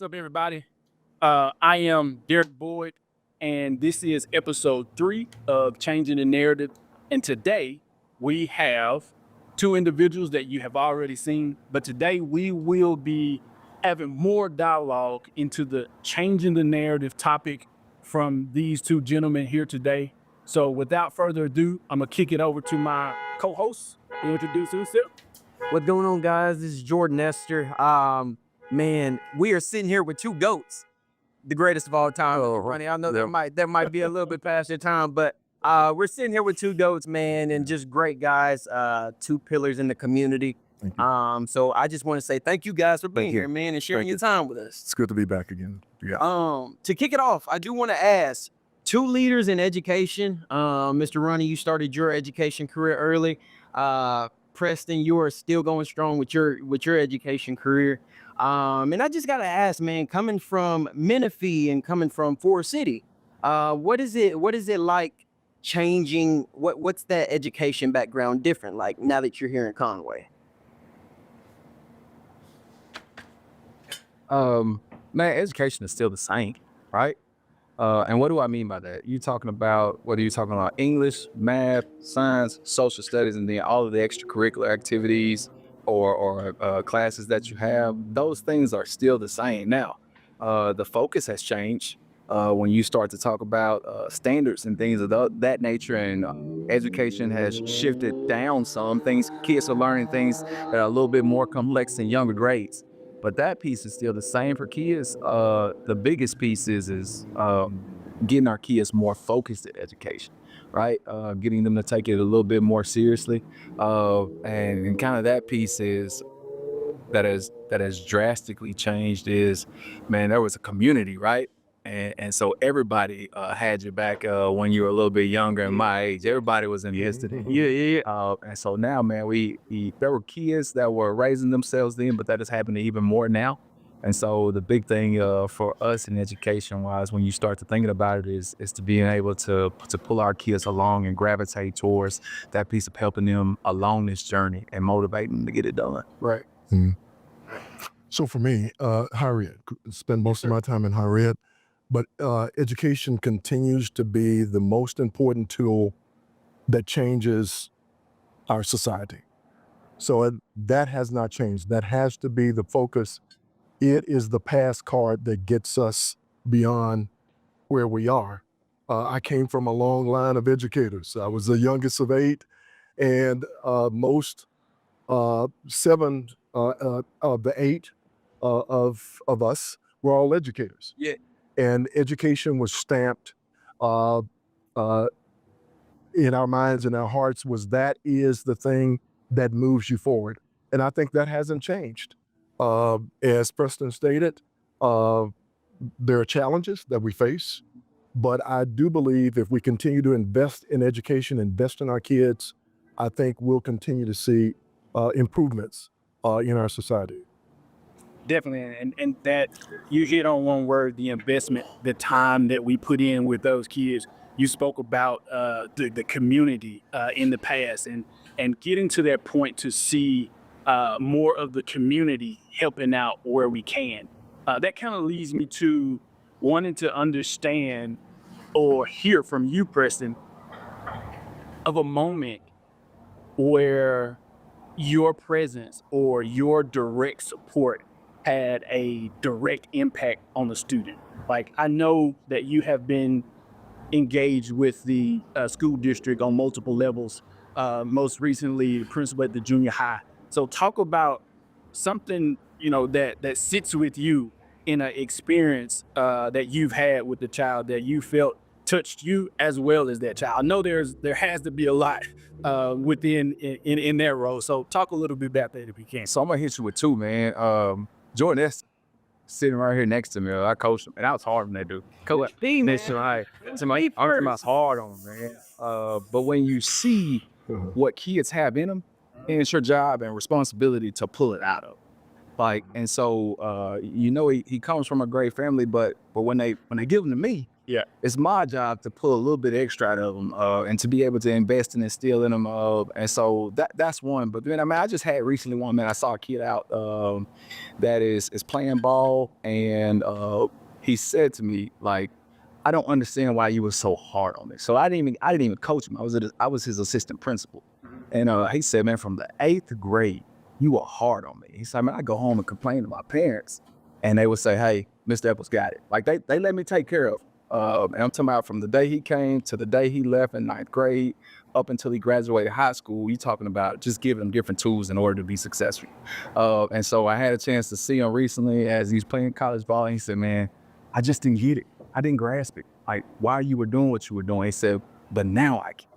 What's up, everybody? I am Derek Boyd, and this is episode 3 of Changing the Narrative. And today we have two individuals that you have already seen, but today we will be having more dialogue into the changing the narrative topic from these two gentlemen here today. So without further ado, I'm gonna kick it over to my co-host. He'll introduce himself. What's going on, guys? This is Jordan Esther. Man, we are sitting here with two GOATs, the greatest of all time. Ronnie, I know that might be a little bit past your time, but we're sitting here with two GOATs, man, and just great guys, two pillars in the community. So I just want to say thank you guys for being here, man, and sharing your time with us. It's good to be back again. Yeah. To kick it off, I do want to ask two leaders in education. Mr. Ronnie, you started your education career early. Preston, you are still going strong with your education career. And I just gotta ask, man, coming from Menifee and coming from Forest City, what is it like changing? What's that education background different like now that you're here in Conway? Man, education is still the same, right? And what do I mean by that? You're talking about, what are you talking about? English, math, science, social studies, and then all of the extracurricular activities or classes that you have. Those things are still the same. Now, the focus has changed when you start to talk about standards and things of that nature, and education has shifted down some things. Kids are learning things that are a little bit more complex in younger grades. But that piece is still the same for kids. The biggest piece is getting our kids more focused at education, right? Getting them to take it a little bit more seriously. And kind of that piece is that has drastically changed is, man, there was a community, right? And so everybody had your back when you were a little bit younger and my age. Everybody was invested in you. And so now, man, there were kids that were raising themselves then, but that is happening even more now. And so the big thing for us in education-wise, when you start to thinking about it, is to being able to pull our kids along and gravitate towards that piece of helping them along this journey and motivating them to get it done. Right. Mm-hmm. So for me, higher ed, spend most of my time in higher ed. But education continues to be the most important tool that changes our society. So that has not changed. That has to be the focus. It is the pass card that gets us beyond where we are. I came from a long line of educators. I was the youngest of 8, and most 7 of the 8 of us were all educators. Yeah. And education was stamped in our minds and our hearts that is the thing that moves you forward. And I think that hasn't changed. As Preston stated, there are challenges that we face, but I do believe if we continue to invest in education, invest in our kids, I think we'll continue to see improvements in our society. Definitely, and that you hit on one word, the investment, the time that we put in with those kids. You spoke about the community in the past, and getting to that point to see more of the community helping out where we can. That kind of leads me to wanting to understand or hear from you, Preston, of a moment where your presence or your direct support had a direct impact on the student. Like, I know that you have been engaged with the school district on multiple levels, most recently principal at the junior high. So talk about something, that sits with you in an experience that you've had with the child that you felt touched you as well as that child. I know there has to be a lot within in that role. So talk a little bit about that if you can. So I'm gonna hit you with 2, man. Jordan Esther sitting right here next to me. I coached him, and that was hard when that dude. Coach, I'm hard on him, man. But when you see what kids have in them, and it's your job and responsibility to pull it out of. And so he comes from a great family, but when they give him to me, Yeah. It's my job to pull a little bit extra out of them and to be able to invest and instill in them. And so that's one. But then, I mean, I just had recently one, man, I saw a kid out that is playing ball, and he said to me, like, I don't understand why you were so hard on me. So I didn't even coach him. I was his assistant principal. And he said, man, from the 8th grade, you were hard on me. He said, man, I go home and complain to my parents, and they would say, hey, Mr. Epps got it. Like, they let me take care of him. And I'm talking about from the day he came to the day he left in 9th grade up until he graduated high school. You talking about just giving him different tools in order to be successful. And so I had a chance to see him recently as he's playing college ball. And he said, man, I just didn't get it. I didn't grasp it. Like, why you were doing what you were doing. He said, but now I can.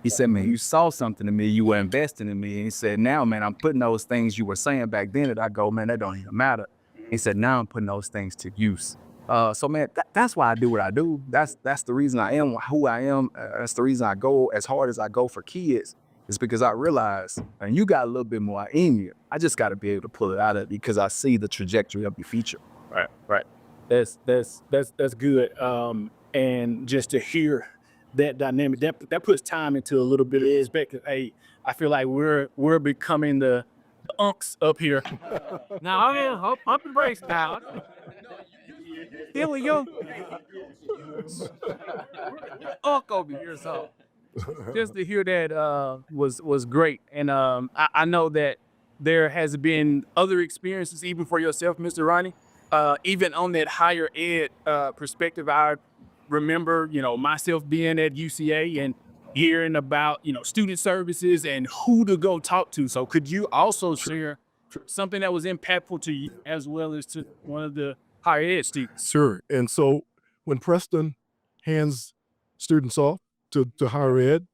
He said, man, you saw something in me, you were investing in me. And he said, now, man, I'm putting those things you were saying back then that I go, man, that don't even matter. He said, now I'm putting those things to use. So, man, that's why I do what I do. That's the reason I am who I am. That's the reason I go as hard as I go for kids. It's because I realize, and you got a little bit more in you. I just got to be able to pull it out of it because I see the trajectory of your future. Right. That's good. And just to hear that dynamic, that puts time into a little bit of perspective. Hey, I feel like we're becoming the unks up here. Now, I mean, pump the brakes now. Here we go. Uncle be here, so. Just to hear that was great. And I know that there has been other experiences even for yourself, Mr. Ronnie. Even on that higher ed perspective, I remember, myself being at UCA and hearing about, student services and who to go talk to. So could you also share something that was impactful to you as well as to one of the higher ed students? Sure. And so when Preston hands students off to higher ed,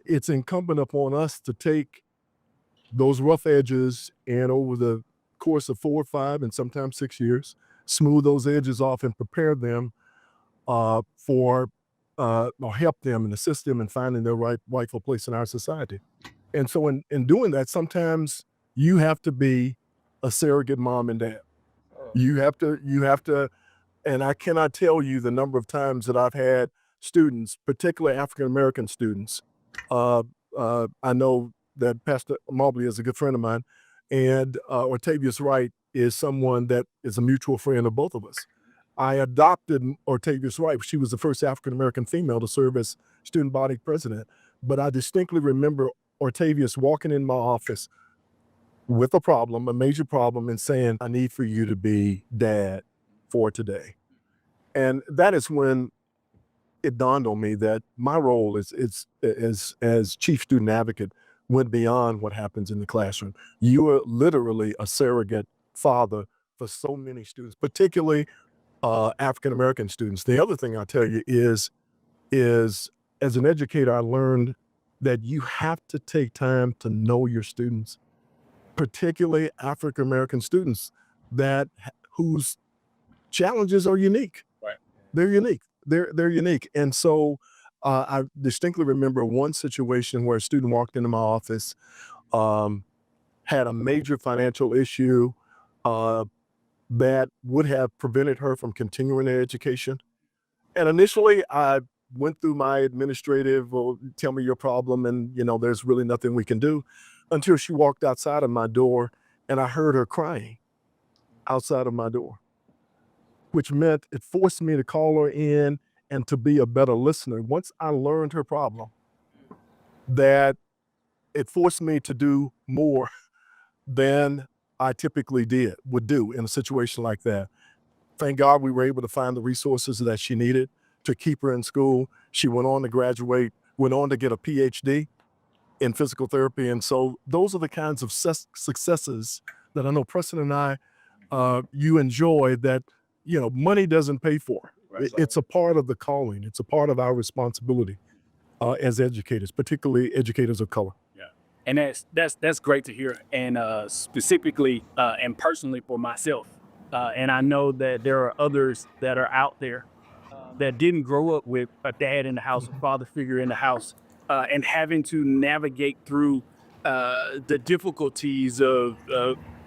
it's incumbent upon us to take those rough edges and over the course of 4 or 5 and sometimes 6 years, smooth those edges off and prepare them or help them and assist them in finding their rightful place in our society. And so in doing that, sometimes you have to be a surrogate mom and dad. You have to, and I cannot tell you the number of times that I've had students, particularly African-American students. I know that Pastor Maltbia is a good friend of mine, and Octavius Wright is someone that is a mutual friend of both of us. I adopted Octavius Wright. She was the first African-American female to serve as student body president. But I distinctly remember Octavius walking in my office with a problem, a major problem, and saying, I need for you to be dad for today. And that is when it dawned on me that my role as chief student advocate went beyond what happens in the classroom. You are literally a surrogate father for so many students, particularly African-American students. The other thing I'll tell you is as an educator, I learned that you have to take time to know your students, particularly African-American students whose challenges are unique. Right. They're unique. They're unique. And so I distinctly remember one situation where a student walked into my office, had a major financial issue that would have prevented her from continuing her education. And initially I went through my administrative, well, tell me your problem, and there's really nothing we can do, until she walked outside of my door and I heard her crying outside of my door, which meant it forced me to call her in and to be a better listener. Once I learned her problem, that it forced me to do more than I typically would do in a situation like that. Thank God we were able to find the resources that she needed to keep her in school. She went on to graduate, went on to get a PhD in physical therapy. And so those are the kinds of successes that I know Preston and I, you enjoy that, money doesn't pay for. Right. It's a part of the calling. It's a part of our responsibility as educators, particularly educators of color. Yeah. And that's great to hear. And specifically and personally for myself. And I know that there are others that are out there that didn't grow up with a dad in the house, a father figure in the house, and having to navigate through the difficulties of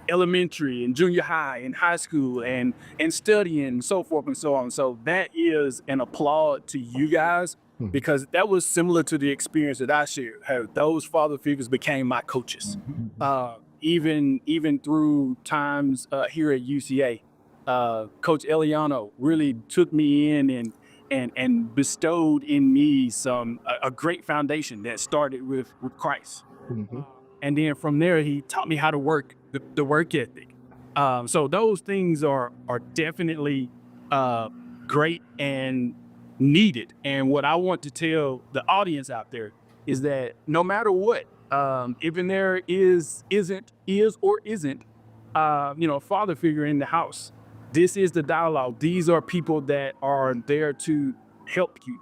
elementary and junior high and high school and studying and so forth and so on. So that is an applaud to you guys, because that was similar to the experience that I shared. How those father figures became my coaches. Even through times here at UCA, Coach Eliano really took me in and bestowed in me a great foundation that started with Christ. And then from there, he taught me how to work the work ethic. So those things are definitely great and needed. And what I want to tell the audience out there is that no matter what, even there is or isn't, a father figure in the house, this is the dialogue. These are people that are there to help you,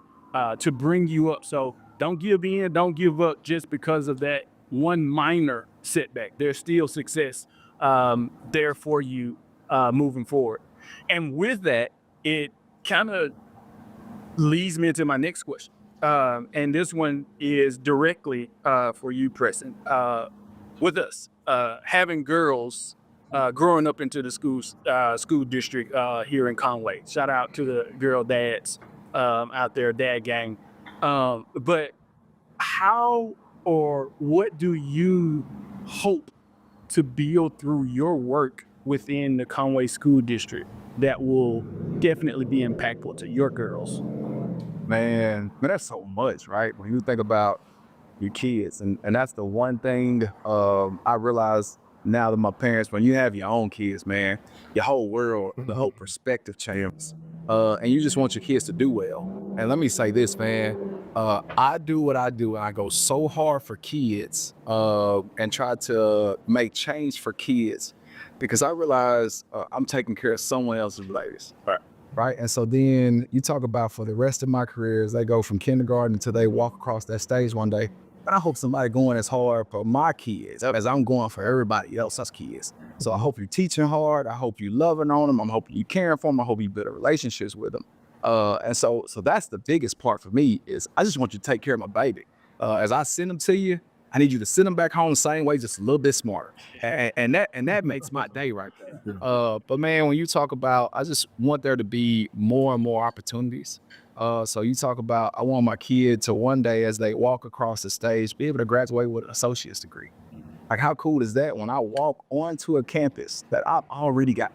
to bring you up. So don't give in, don't give up just because of that one minor setback. There's still success there for you moving forward. And with that, it kind of leads me into my next question. And this one is directly for you, Preston. With us, having girls growing up into the school district here in Conway. Shout out to the girl dads out there, dad gang. But how or what do you hope to build through your work within the Conway School District that will definitely be impactful to your girls? Man, that's so much, right? When you think about your kids, and that's the one thing I realize now that my parents, when you have your own kids, man, your whole world, the whole perspective changes. And you just want your kids to do well. And let me say this, man, I do what I do, and I go so hard for kids and try to make change for kids, because I realize I'm taking care of someone else's babies. Right. And so then you talk about for the rest of my career, as they go from kindergarten until they walk across that stage one day. And I hope somebody going as hard for my kids as I'm going for everybody else's kids. So I hope you're teaching hard. I hope you loving on them. I'm hoping you caring for them. I hope you build relationships with them. And so that's the biggest part for me is I just want you to take care of my baby. As I send them to you, I need you to send them back home the same way, just a little bit smarter. And that makes my day right there. But man, when you talk about, I just want there to be more and more opportunities. So you talk about, I want my kid to one day as they walk across the stage, be able to graduate with an associate's degree. Like how cool is that when I walk onto a campus that I've already got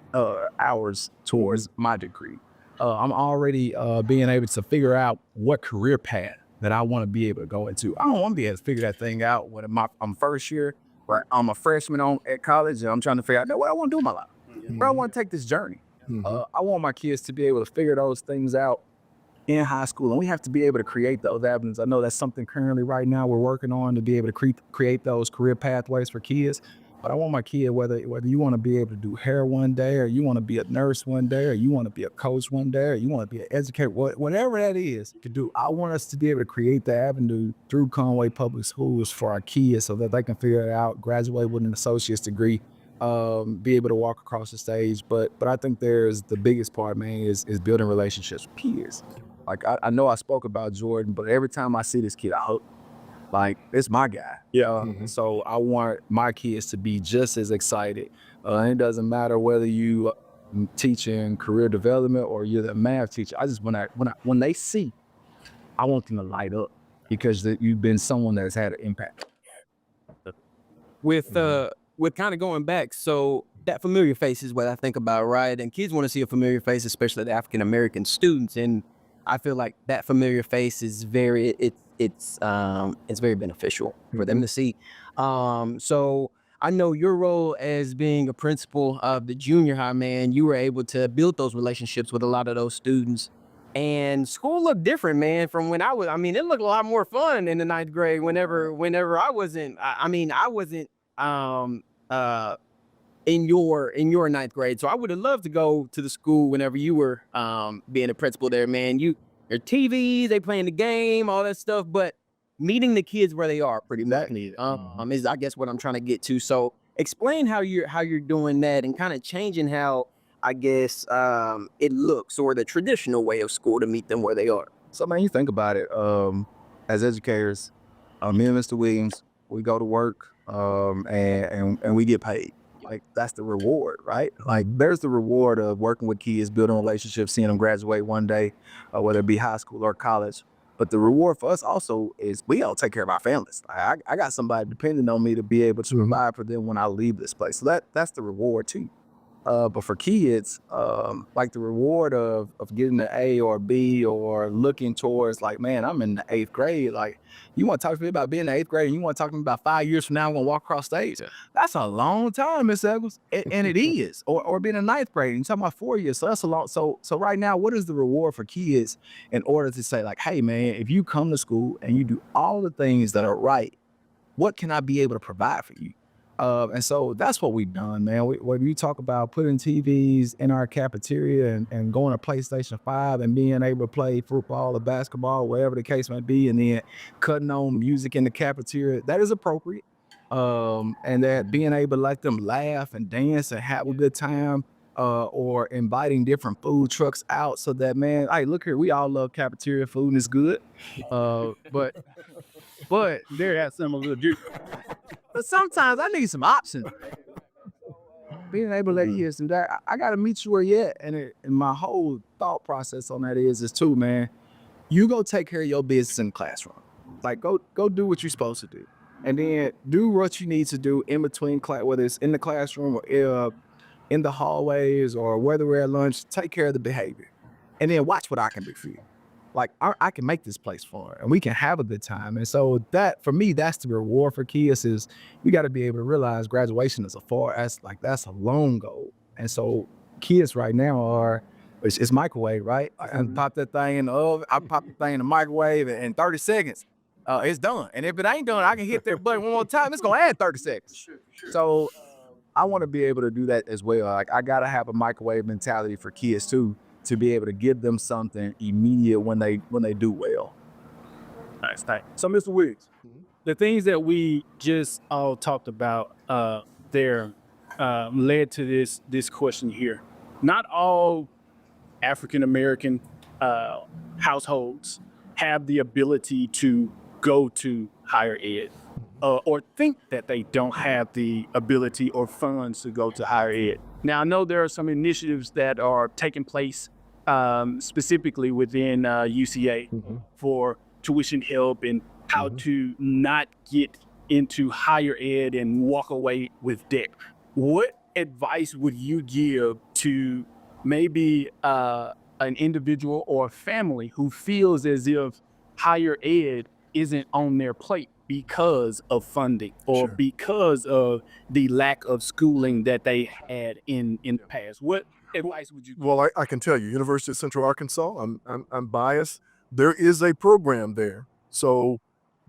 hours towards my degree. I'm already being able to figure out what career path that I want to be able to go into. I don't want to be able to figure that thing out when I'm first year, where I'm a freshman at college, and I'm trying to figure out what I want to do in my life. Where I want to take this journey. I want my kids to be able to figure those things out in high school, and we have to be able to create those avenues. I know that's something currently right now we're working on, to be able to create those career pathways for kids. But I want my kid, whether you want to be able to do hair one day, or you want to be a nurse one day, or you want to be a coach one day, or you want to be an educator, whatever that is to do, I want us to be able to create the avenue through Conway Public Schools for our kids so that they can figure it out, graduate with an associate's degree, be able to walk across the stage. But I think there's the biggest part, man, is building relationships with peers. Like I know I spoke about Jordan, but every time I see this kid, I hope, like, it's my guy. So I want my kids to be just as excited. It doesn't matter whether you teaching career development or you're the math teacher. I just when they see, I want them to light up because you've been someone that's had an impact. With kind of going back, so that familiar face is what I think about, right? And kids want to see a familiar face, especially the African American students. And I feel like that familiar face is it's very beneficial for them to see. So I know your role as being a principal of the junior high, man, you were able to build those relationships with a lot of those students. And school looked different, man, from when it looked a lot more fun in the 9th grade whenever I wasn't, I wasn't in your 9th grade. So I would have loved to go to the school whenever you were being a principal there, man. Your TVs, they playing the game, all that stuff, but meeting the kids where they are pretty much is, I guess, what I'm trying to get to. So explain how you're doing that and kind of changing how, I guess, it looks, or the traditional way of school to meet them where they are. So man, you think about it, as educators, me and Mr. Williams, we go to work and we get paid. like that's the reward, right? Like there's the reward of working with kids, building relationships, seeing them graduate one day, whether it be high school or college. But the reward for us also is we all take care of our families. I got somebody depending on me to be able to provide for them when I leave this place. So that's the reward too. But for kids, like the reward of getting an A or a B or looking towards like, man, I'm in the 8th grade. Like, you want to talk to me about being in the 8th grade and you want to talk to me about 5 years from now, I'm going to walk across stage. That's a long time, Miss Eggles. And it is. Or being in 9th grade and you're talking about 4 years. So that's a long. So right now, what is the reward for kids in order to say like, hey, man, if you come to school and you do all the things that are right, what can I be able to provide for you? And so that's what we've done, man. When you talk about putting TVs in our cafeteria and going to PlayStation 5 and being able to play football or basketball, whatever the case may be, and then cutting on music in the cafeteria, that is appropriate. And that being able to let them laugh and dance and have a good time, or inviting different food trucks out so that, man, hey, look here, we all love cafeteria food and it's good. But There has some a little juice. But sometimes I need some options. Being able to let you hear some that, I got to meet you where you at. And my whole thought process on that is too, man, you go take care of your business in the classroom. Like go do what you're supposed to do. And then do what you need to do in between class, whether it's in the classroom or in the hallways or whether we're at lunch, take care of the behavior. And then watch what I can do for you. Like I can make this place fun and we can have a good time. And so that, for me, that's the reward for kids is we got to be able to realize graduation is that's a long goal. And so kids right now it's microwave, right? I pop that thing in the oven, I pop the thing in the microwave in 30 seconds, it's done. And if it ain't done, I can hit that button one more time, it's gonna add 30 seconds. So I want to be able to do that as well. Like I gotta have a microwave mentality for kids too, to be able to give them something immediate when they do well. Nice. So, Mr. Wiggs, the things that we just all talked about there led to this question here. Not all African American households have the ability to go to higher ed, or think that they don't have the ability or funds to go to higher ed. Now, I know there are some initiatives that are taking place specifically within UCA for tuition help and how to not get into higher ed and walk away with debt. What advice would you give to maybe an individual or a family who feels as if higher ed isn't on their plate because of funding or because of the lack of schooling that they had in the past? What advice would you give? Well, I can tell you, University of Central Arkansas, I'm biased. There is a program there, so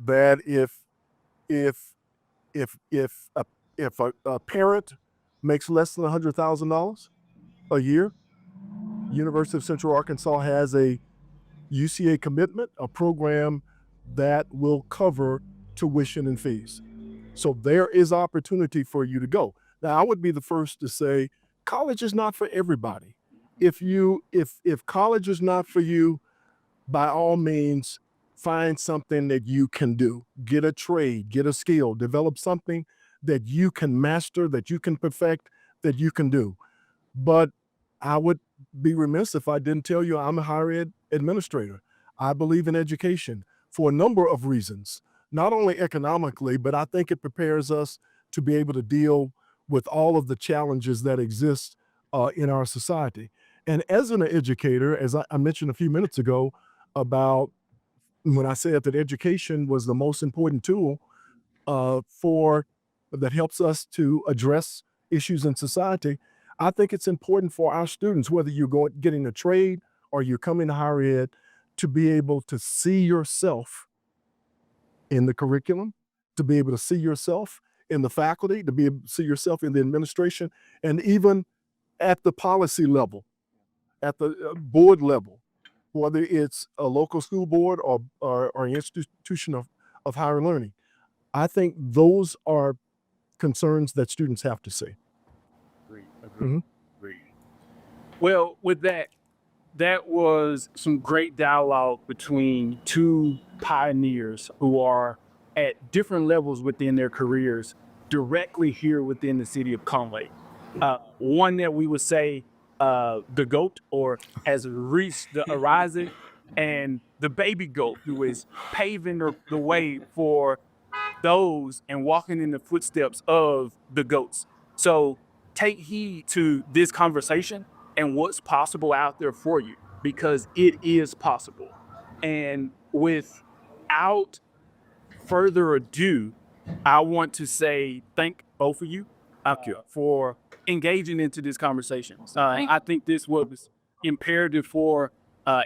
that if a parent makes less than $100,000 a year, University of Central Arkansas has a UCA commitment, a program that will cover tuition and fees. So there is opportunity for you to go. Now, I would be the first to say college is not for everybody. If college is not for you, by all means, find something that you can do. Get a trade, get a skill, develop something that you can master, that you can perfect, that you can do. But I would be remiss if I didn't tell you I'm a higher ed administrator. I believe in education for a number of reasons, not only economically, but I think it prepares us to be able to deal with all of the challenges that exist in our society. And as an educator, as I mentioned a few minutes ago about when I said that education was the most important tool that helps us to address issues in society, I think it's important for our students, whether you're getting a trade or you're coming to higher ed, to be able to see yourself in the curriculum, to be able to see yourself in the faculty, to be able to see yourself in the administration, and even at the policy level, at the board level, whether it's a local school board or an institution of higher learning. I think those are concerns that students have to see. Agreed. Well, with that was some great dialogue between two pioneers who are at different levels within their careers directly here within the city of Conway. One that we would say the goat or has reached the horizon, and the baby goat who is paving the way for those and walking in the footsteps of the goats. So take heed to this conversation and what's possible out there for you, because it is possible. And without further ado, I want to say thank both of you for engaging into this conversation. I think this was imperative for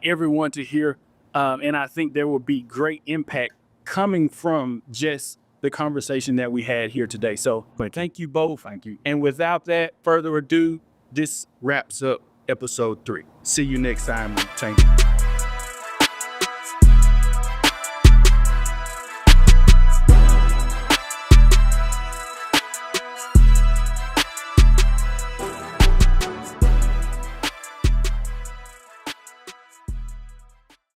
everyone to hear, and I think there will be great impact coming from just the conversation that we had here today. So thank you both. Thank you. And without that further ado, this wraps up episode 3. See you next time. Thank you.